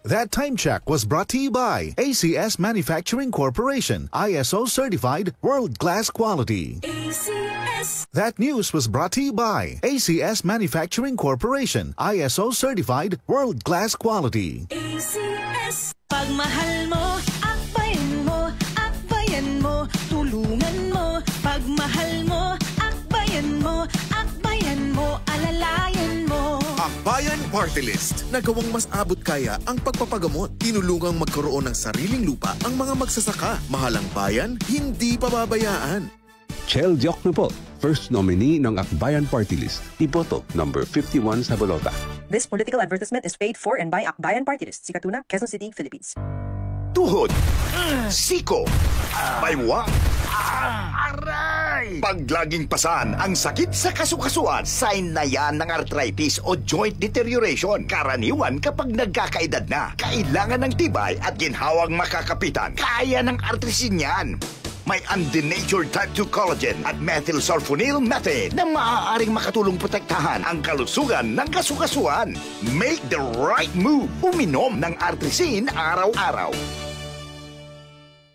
That time check was brought to you by ACS Manufacturing Corporation, ISO certified world-class quality. ACS. That news was brought to you by ACS Manufacturing Corporation, ISO certified world-class quality. ACS. Pagmahal mo, akbayan mo, tulungan mo. Pagmahal mo, akbayan mo, alalayan mo. Akbayan Party List. Nagawang mas abot kaya ang pagpapagamot. Tinulungang magkaroon ng sariling lupa ang mga magsasaka. Mahalang bayan, hindi pababayaan. Chel Diokno po, first nominee ng Akbayan Party List. Iboto, number 51 sa bolota. This political advertisement is paid for and by Akbayan Party List, Sikatuna, Quezon City, Philippines. Tuhod, siko, baywa, aray! Pag laging pasan ang sakit sa kasukasuan, sign na yan ng arthritis o joint deterioration. Karaniwan kapag nagkakaedad na, kailangan ng tibay at ginhawang makakapitan. Kaya ng artrisin yan. May undenatured type 2 collagen at methylsulfonyl methane na maaaring makatulong protektahan ang kalusugan ng kasukasuan. Make the right move. Uminom ng artrisin araw-araw.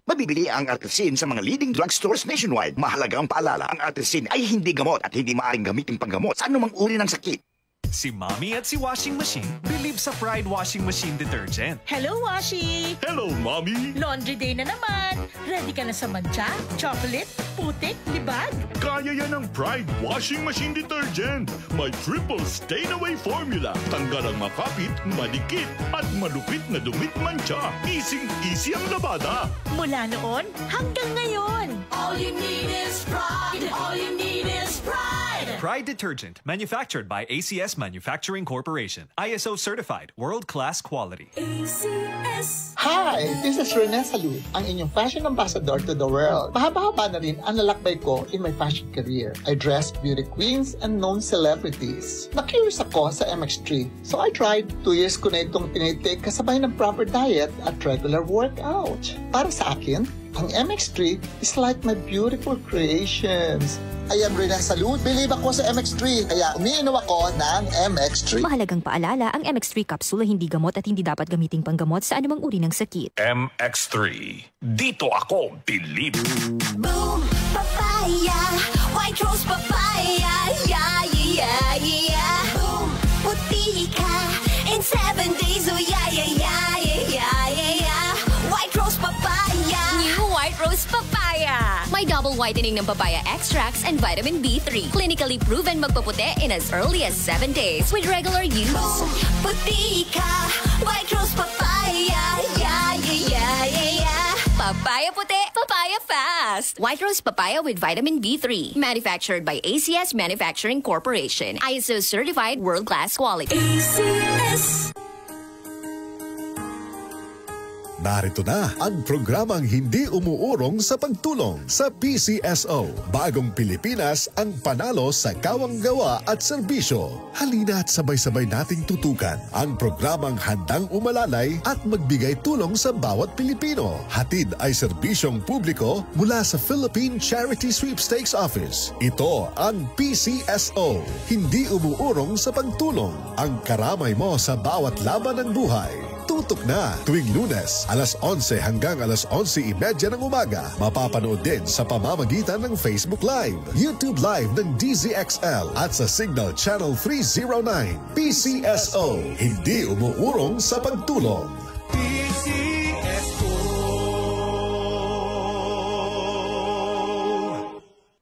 Mabibili ang artrisin sa mga leading drugstores nationwide. Mahalagang paalala, ang artrisin ay hindi gamot at hindi maaaring gamitin panggamot sa anumang uri ng sakit. Si Mommy at si Washing Machine believe sa Pride Washing Machine Detergent. Hello, Washi! Hello, Mommy! Laundry day na naman. Ready ka na sa mancha, chocolate, putik, libag? Kaya yan ang Pride Washing Machine Detergent. May triple stain-away formula. Tanggal ang makapit, madikit, at malupit na dumit mancha. Easy ang labada. Mula noon hanggang ngayon. All you need is pride. All you need is pride. Pride Detergent, manufactured by ACS Manufacturing Corporation. ISO certified, world-class quality. ACS. Hi! This is Rene Salud, ang inyong fashion ambassador to the world. Mahaba-haba na rin ang lalakbay ko in my fashion career. I dressed beauty queens and known celebrities. Na-curious ako sa MX3, so I tried. 2 years ko na itong tinitake kasabay ng proper diet at regular workout. Para sa akin, ang MX3 is like my beautiful creations. I am Rene Salud. Believe ako sa MX3, kaya umiinom ako ng MX3. Mahalagang paalala, ang MX3 capsule ay hindi gamot at hindi dapat gamiting panggamot sa anumang uri ng sakit. MX3. Dito ako, believe. Boom, papaya, white rose papaya, yeah, yeah, yeah. Boom, puti ka in 7 days, oh yeah, yeah, yeah, yeah, yeah, yeah. White rose papaya. New White Rose Papaya. May double whitening ng papaya extracts and vitamin B3. Clinically proven magpaputi in as early as 7 days with regular use. Boom, puti ka, white rose papaya, yeah, yeah, yeah, yeah, yeah. Papaya puti, papaya fast. White Rose Papaya with vitamin B3. Manufactured by ACS Manufacturing Corporation. ISO certified world-class quality. ACS. Narito na ang programang hindi umuurong sa pagtulong sa PCSO. Bagong Pilipinas ang panalo sa kawang-gawa at serbisyo. Halina at sabay-sabay nating tutukan ang programang handang umalalay at magbigay tulong sa bawat Pilipino. Hatid ay serbisyong publiko mula sa Philippine Charity Sweepstakes Office. Ito ang PCSO. Hindi umuurong sa pagtulong. Ang karamay mo sa bawat laban ng buhay. Tutok na tuwing Lunes, alas 11 hanggang alas 11:30 ng umaga. Mapapanood din sa pamamagitan ng Facebook Live, YouTube Live ng DZXL at sa Signal Channel 309. PCSO, hindi umuurong sa pagtulong. PCSO.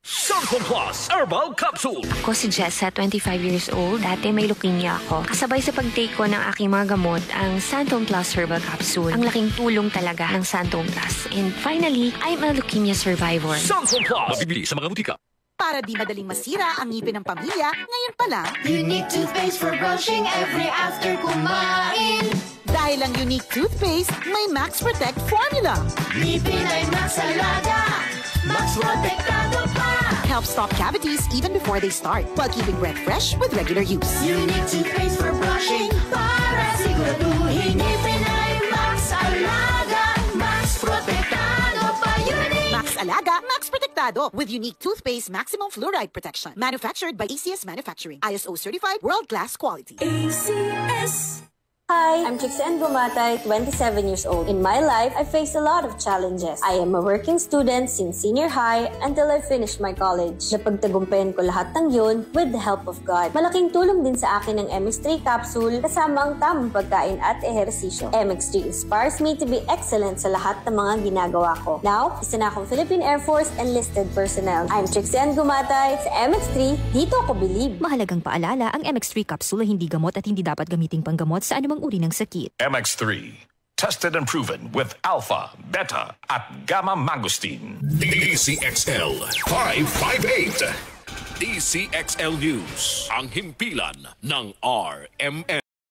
Santon Plus Herbal Capsule. Ako si Jessa, 25 years old. Dati may leukemia ako. Kasabay sa pag-take ko ng aking mga gamot, ang Santon Plus Herbal Capsule. Ang laking tulong talaga ng Santon Plus. And finally, I'm a leukemia survivor. Santon Plus. Mabibili sa mga butika. Para di madaling masira ang ngipin ng pamilya, ngayon pa lang, Unique toothpaste for brushing every after kumain. dahil ang unique toothpaste may Max Protect formula. Ngipin ay Max Alaga, Max Protektado pa. Helps stop cavities even before they start, while keeping breath fresh with regular use. Unique toothpaste for brushing, para siguraduhin ngipin ay Max Alaga, Max Protektado pa. Unique Max Alaga, Max Protektado with unique toothpaste maximum fluoride protection. Manufactured by ACS Manufacturing. ISO certified world-class quality. ACS. Hi, I'm Trixen Gumatay, 27 years old. In my life, I faced a lot of challenges. I am a working student since senior high until I finished my college. Napagtagumpayan ko lahat ng yun with the help of God. Malaking tulong din sa akin ng MX3 capsule kasama ang tamang pagkain at ehersisyo. MX3 inspires me to be excellent sa lahat ng mga ginagawa ko. Now, isa na akong Philippine Air Force enlisted personnel. I'm Trixen Gumatay sa MX3. Dito ako believe. Mahalagang paalala, ang MX3 capsule ay hindi gamot at hindi dapat gamiting panggamot sa anumang uri ng sakit. MX3. Tested and proven with alpha, beta, at gamma mangosteen. DCXL 558. DCXL News. Ang himpilan ng RMN.